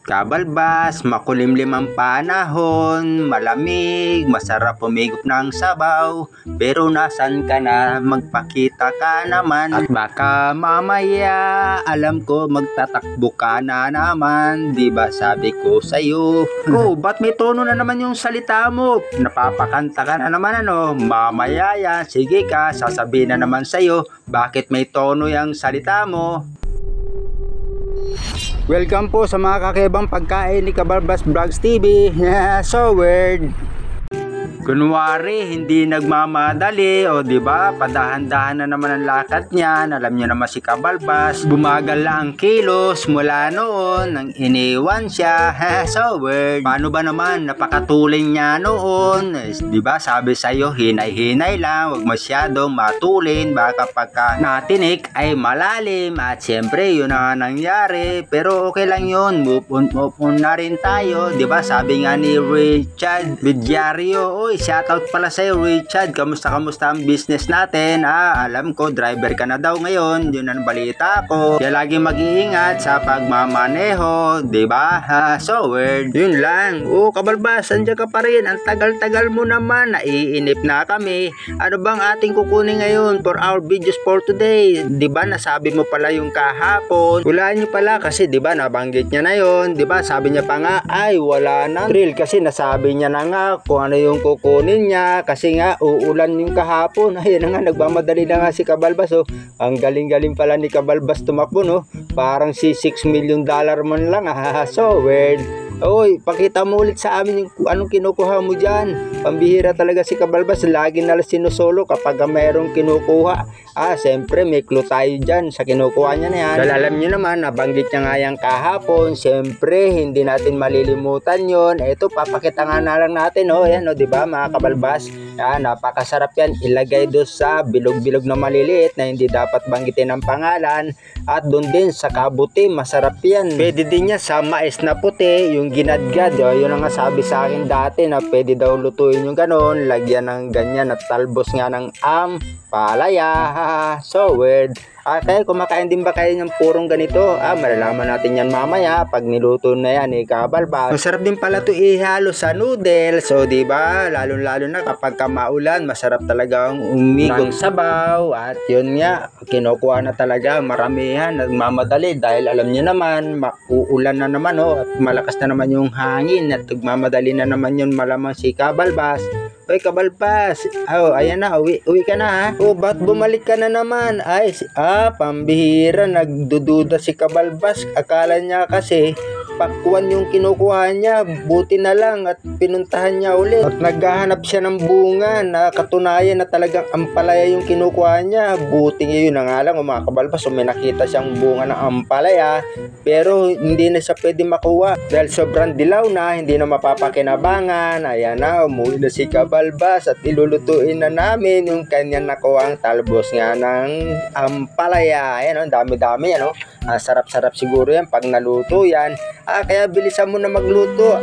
Kabalbas, makulimlim ang panahon, malamig, masarap humigop ng sabaw. Pero nasan ka na, magpakita ka naman. At baka mamaya, alam ko magtatakbo ka na naman. Diba sabi ko sa'yo? Oh, ba't may tono na naman yung salita mo? Napapakanta ka na naman ano? Mamaya yan, sige ka, sasabihin na naman sa'yo. Bakit may tono yung salita mo? Welcome po sa mga kakaibang pagkain ni Kabalbas Vlogs TV. So weird. Kunwari, hindi nagmamadali o diba, padahan-dahan na naman ang lakad niya. Alam niyo naman si Kabalbas, bumagal lang ang kilos mula noon nang iniwan siya. So weird. Paano ba naman, napakatuling niya noon. Diba, sabi sa'yo, hinay-hinay lang, huwag masyadong matulin, baka pagka natinik ay malalim. At syempre, yun ang nangyari. Pero okay lang yun, move on na rin tayo. Diba, sabi nga ni Richard Villario, shoutout pala sa'yo Richard, kamusta ang business natin? Alam ko driver ka na daw ngayon, yun ang balita ko. Kaya lagi mag-iingat sa pagmamaneho, diba? So weird. Yun lang. Kabalbas, andyan ka pa rin, ang tagal-tagal mo naman, naiinip na kami. Ano bang ating kukunin ngayon for our videos for today? Diba nasabi mo pala yung kahapon? Hulaan nyo pala kasi diba nabanggit niya na yun, diba sabi niya pa nga ay wala nang thrill kasi nasabi niya na nga kung ano yung kukunin niya kasi nga uulan yung kahapon. Ayun na nga, nagmamadali na nga si Kabalbas. Ang galing-galing pala ni Kabalbas tumakbo, no? Parang si $6 million man lang. So weird. Oy, pakita mo ulit sa amin yung anong kinukuha mo dyan. Pambihira talaga si Kabalbas, lagi na lang sinusolo kapag mayroong kinukuha. Siyempre may clue tayo dyan sa kinukuha niya na yan. Dahil alam niyo naman, nabanggit niya nga yung kahapon. Siyempre, hindi natin malilimutan yon. Ito, papakita nga na lang natin, yan, diba mga Kabalbas? Napakasarap yan. Ilagay doon sa bilog-bilog na maliliit na hindi dapat banggitin ang pangalan. At doon din sa kabuti, masarap yan. Pwede din niya sa mais na puti, yung ginadgad. Yun ang nga sabi sa akin dati na pwede daw lutuin yung ganon. Lagyan ng ganyan at talbos nga ng ampalaya. So weird. Kaya kumakain din ba kayo ng purong ganito? Malalaman natin yan mamaya pag niluto na yan ni Kabalbas. Masarap din pala ito ihalo sa noodles. So diba, lalo na kapag maulan, masarap talaga ang umigong sabaw. At yun nga, kinukuha na talaga maramihan, nagmamadali dahil alam niyo naman, uulan na naman at malakas na naman yung hangin at nagmamadali na naman yun malamang si Kabalbas. Oy Kabalbas, ayan na, uwi ka na ba't bumalik ka na naman? Pambihira, nagdududa si Kabalbas. Akala niya kasi pakwan yung kinukuha niya, buti na lang at pinuntahan niya ulit at naghahanap siya ng bunga na katunayan na talagang ampalaya yung kinukuha niya. Buti ngayon na nga lang mga Kabalbas, may nakita siyang bunga ng ampalaya pero hindi na siya pwede makuha dahil sobrang dilaw na, hindi na mapapakinabangan. Ayan na, umuwi na si Kabalbas at ilulutuin na namin yung kanyang nakuha ang talbos nga ng ampalaya. Ayan, dami-dami yan. Sarap-sarap siguro yan pag naluto yan. Kaya bilisan mo na magluto.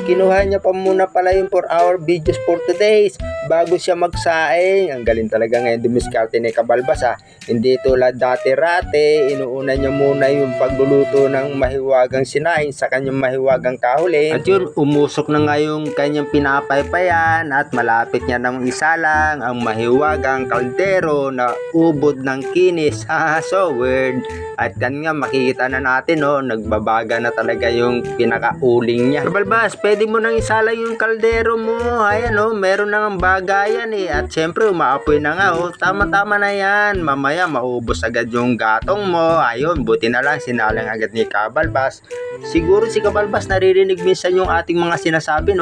Kinuha niya pa muna pala yung for our videos for today bago siya magsaing. Ang galing talaga ngayon dumiskarte ni Kabalbas. Hindi tulad dati-rate, inuuna niya muna yung pagluluto ng mahiwagang sinaing sa kanyang mahiwagang kahuli. At yun, umusok na nga yung kanyang pinapaypayan at malapit niya ng isa lang ang mahiwagang kaldero na ubod ng kinis. So weird. At yan nga, makikita na natin, nagbabaga na talaga yung pinakauling niya. Kabalbas, pwede mo nang isala yung kaldero mo. Ayan, meron nang bagayan At syempre, umaapoy na nga, Tama-tama na yan. Mamaya, maubos agad yung gatong mo. Ayun, buti na lang, sinalang agad ni Kabalbas. Siguro si Kabalbas naririnig minsan yung ating mga sinasabi,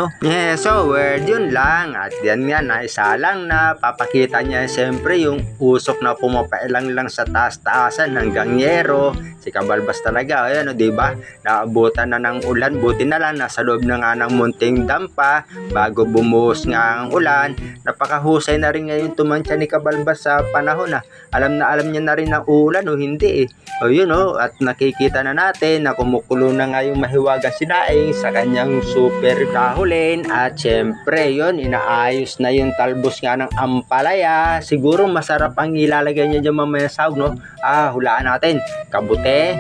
So weird, yun lang. At yan nga, naisalang na. Papakita niya syempre yung usok na pumapailang lang sa taas-taasan hanggang yero. Si Kabalbas talaga, diba? Naabutan na ng ulan, buti na lang nasa loob na nga ng munting dampa bago bumuhos nga ang ulan. Napakahusay na rin ngayon tumansya ni Kabalbas sa panahon alam niya na rin ang ulan hindi at nakikita na natin na kumukulo na nga yung mahiwagang sinaing sa kanyang super kahulin. At syempre yun, inaayos na yung talbos nga ng ampalaya. Siguro masarap ang ilalagay niya dyan mamaya sa hulaan natin, kabuti,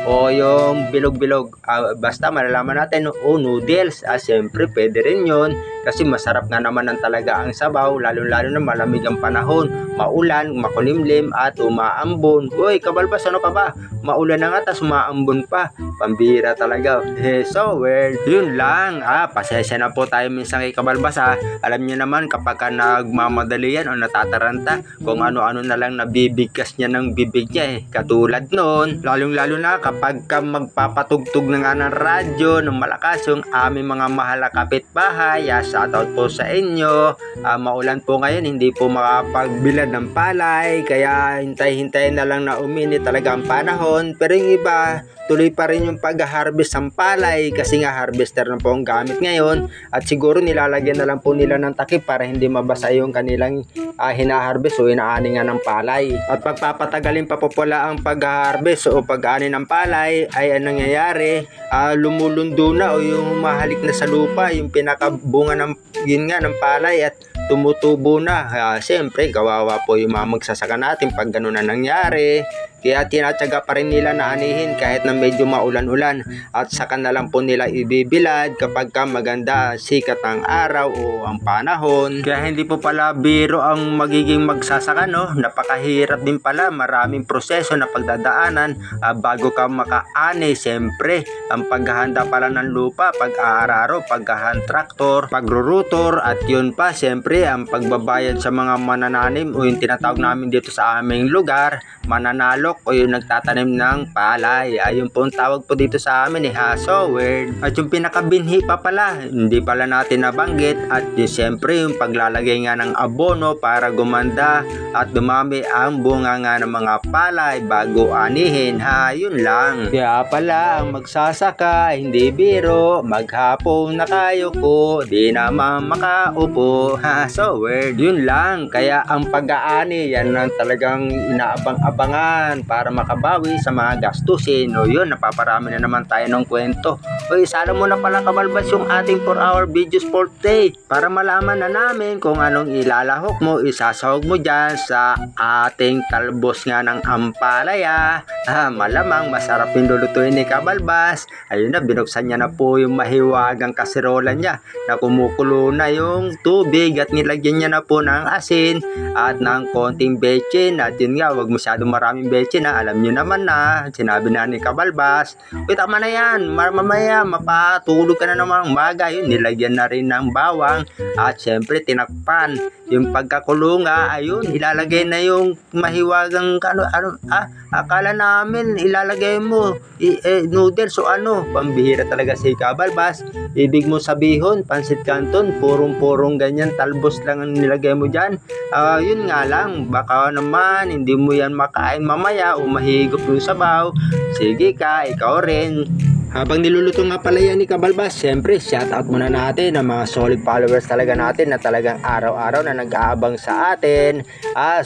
o yung bilog-bilog. Basta malalaman natin, noodles. Siyempre, pwede rin yun. Kasi masarap nga naman ang talaga ang sabaw, lalo-lalo na malamig ang panahon, maulan, makulimlim at umaambon. Uy, kabalbas, ano ka ba? Maulan na nga, tas umaambon pa. Pambira talaga. So weird. Yun lang. Pasensya na po tayo minsan kay kabalbas Alam niyo naman kapag nagmamadali yan o natataranta, kung ano-ano na lang nabibigkas niya ng bibig niya Katulad noon, lalong-lalo na kapag magpapatugtog na nga ng radyo ng malakas yung aming mga mahal na kapitbahay. Shoutout po sa inyo. Maulan po ngayon, hindi po makapagbilad ng palay, kaya hintay-hintay na lang na uminit talaga ang panahon. Pero yung iba, tuloy pa rin yung pag-harvest ng palay kasi nga harvester na po ang gamit ngayon, at siguro nilalagyan na lang po nila ng takip para hindi mabasa yung kanilang hinaharvest o inaani nga ng palay. At pagpapatagalin pa po pala ang pag-harvest o pag-ani ng palay ay anong nangyayari, lumulundo na o yung mahalik na sa lupa yung pinakabunga ng ng palay at tumutubo na. Siyempre kawawa po yung mga magsasaka natin pag gano'n na nangyari. Kaya tinatyaga pa rin nila na anihin kahit na medyo maulan-ulan, at saka na lang po nila ibibilad kapag maganda sikat ang araw o ang panahon. Kaya hindi po pala biro ang magiging magsasaka, no? Napakahirap din pala, maraming proseso na pagdadaanan bago ka makaani. Siyempre ang paghahanda pala ng lupa, pag-aararo, paghahan traktor, pagrurutor, at yun pa siyempre ang pagbabayad sa mga manananim o yung tinatawag namin dito sa aming lugar, mananalo o yung nagtatanim ng palay. Ayun po ang tawag po dito sa amin So weird. At yung pinakabinhi pa pala, hindi pala natin nabanggit, at siyempre yung paglalagay nga ng abono para gumanda at dumami ang bunga nga ng mga palay bago anihin. Yun lang. Kaya pala ang magsasaka hindi biro, maghapon na kayo ko, di naman makaupo. So weird. Yun lang. Kaya ang pag-aani, yan lang talagang inaabang-abangan para makabawi sa mga gastusin. O yun, napaparami na naman tayo ng kwento. O isala mo na pala kabalbas yung ating 4-hour videos for today para malaman na namin kung anong ilalahok mo, isasahog mo dyan sa ating talbos nga ng ampalaya. Malamang masarap yung lulutuin ni kabalbas. Ayun na, binuksan niya na po yung mahiwagang kaserola niya na kumukulo na yung tubig, at nilagyan niya na po ng asin at ng konting bechin. At yun nga, wag masyadong maraming bechin alam nyo naman na sinabi na ni kabalbas. Tama na yan, mamaya mapatulog ka na naman umaga. Yun, nilagyan na rin ng bawang at syempre tinakpan. Yung pagkakulunga, ayun, ilalagay na yung mahiwagang akala namin ilalagay mo noodles o pambihira talaga si kabalbas. Ibig mo sabihon, pansit canton, purong-purong ganyan, talbos lang ang nilagay mo dyan. Yun nga lang, baka naman hindi mo yan makain mamaya o mahigop yung sabaw. Sige ka, ikaw rin. Habang niluluto nga pala yan ni kabalbas, siyempre shoutout muna natin ang mga solid followers talaga natin na talagang araw-araw na nag-aabang sa atin.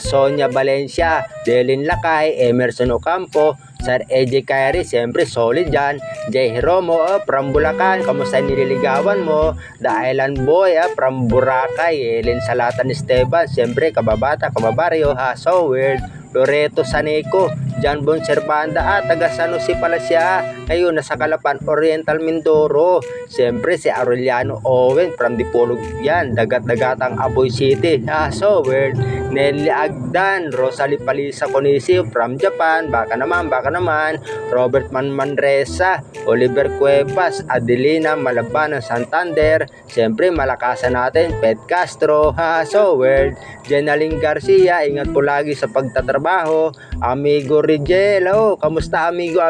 Sonia Valencia, Delin Lakay, Emerson Ocampo, Sir AJ Kyrie, siyempre solid dyan. Jay Hiromo, from Bulacan, kamusta nililigawan mo? The Island Boy, from Boracay, Ellen Salatan Esteban, siyempre kababata, kababaryo, so weird. Loreto Saneco, John Bon Servanda, taga San Jose pala siya. Ngayon, nasa Calapan Oriental, Mindoro. Siyempre, si Aureliano Owen from Dipolog yan, dagat-dagatang Apoy City. So weird. Nelly Agdan, Rosalie Palisa Conisi from Japan, baka naman. Robert Manresa, Oliver Cuevas, Adelina Malaban ng Santander. Siyempre, malakasan natin, Pet Castro. So weird. Jenaline Garcia, ingat po lagi sa pagtatrabaho. Amigo Rigel, kamusta amigo?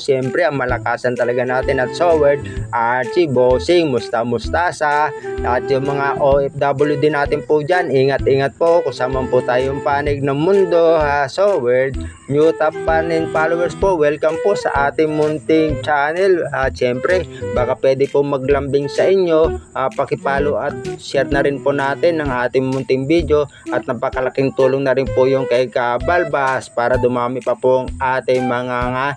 Siyempre, ang malakasan talaga natin at so weird. Archie Bossing, Mustasa. At yung mga OFW din natin po dyan, ingat-ingat po kung saan po tayong panig ng mundo. So weird. New top fan and followers po, welcome po sa ating munting channel. Siyempre, baka pwede po maglambing sa inyo. Pakipalo at share na rin po natin ang ating munting video, at napakalaking tulong na rin po yung kay kabalbas para dumami pa po ang ating mga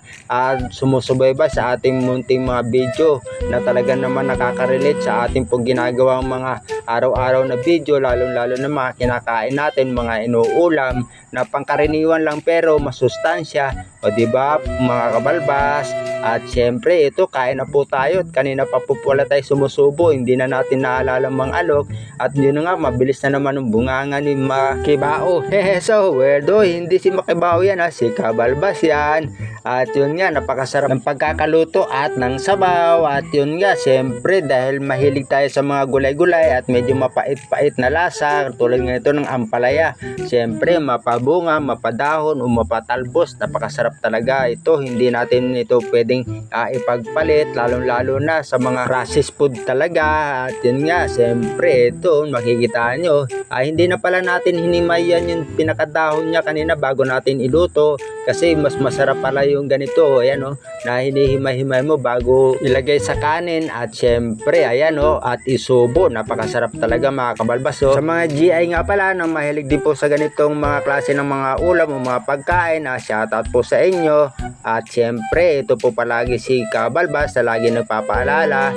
sumusubaybay sa ating munting mga video na talaga naman nakaka-relate sa ating pong ginagawang mga araw-araw na video, lalo-lalo na mga kinakain natin, mga inuulam na pangkaraniwan lang pero masustansya, o di ba mga kabalbas? At syempre ito, kain na po tayo at kanina pa po pala tayo sumusubo, hindi na natin naalala mga alok at yun nga, mabilis na naman ang bunganga ni Makibao. Hehe, so weirdo, hindi si Makibao yan ha, si Kabalbas yan. At yun nga, napakasarap ng pagkakaluto at ng sabaw. At yun nga, syempre dahil mahilig tayo sa mga gulay-gulay at medyo mapait-pait na lasa, tulad nga ito ng ampalaya, syempre mapabunga, mapadahon o mapatalbos, napakasarap talaga ito. Hindi natin ito pwedeng ipagpalit, lalong-lalo na sa mga processed food talaga. At yun nga, syempre ito, makikita nyo, hindi na pala natin hinimayan yung pinakadahon niya kanina bago natin iluto, kasi mas masarap pala yung ganito, ayan o, na hinihimay-himay mo bago ilagay sa kanin. At syempre, ayan o, at isubo, napakasarap talaga mga kabalbas o. Sa mga GI nga pala na mahilig din po sa ganitong mga klase ng mga ulam o mga pagkain, shoutout po sa inyo. At syempre, ito po palagi si Kabalbas na lagi nagpapaalala,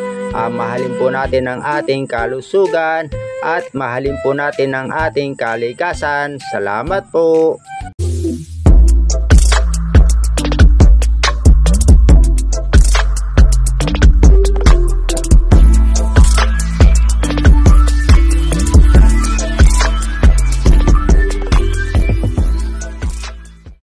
mahalin po natin ang ating kalusugan at mahalin po natin ang ating kalikasan. Salamat po.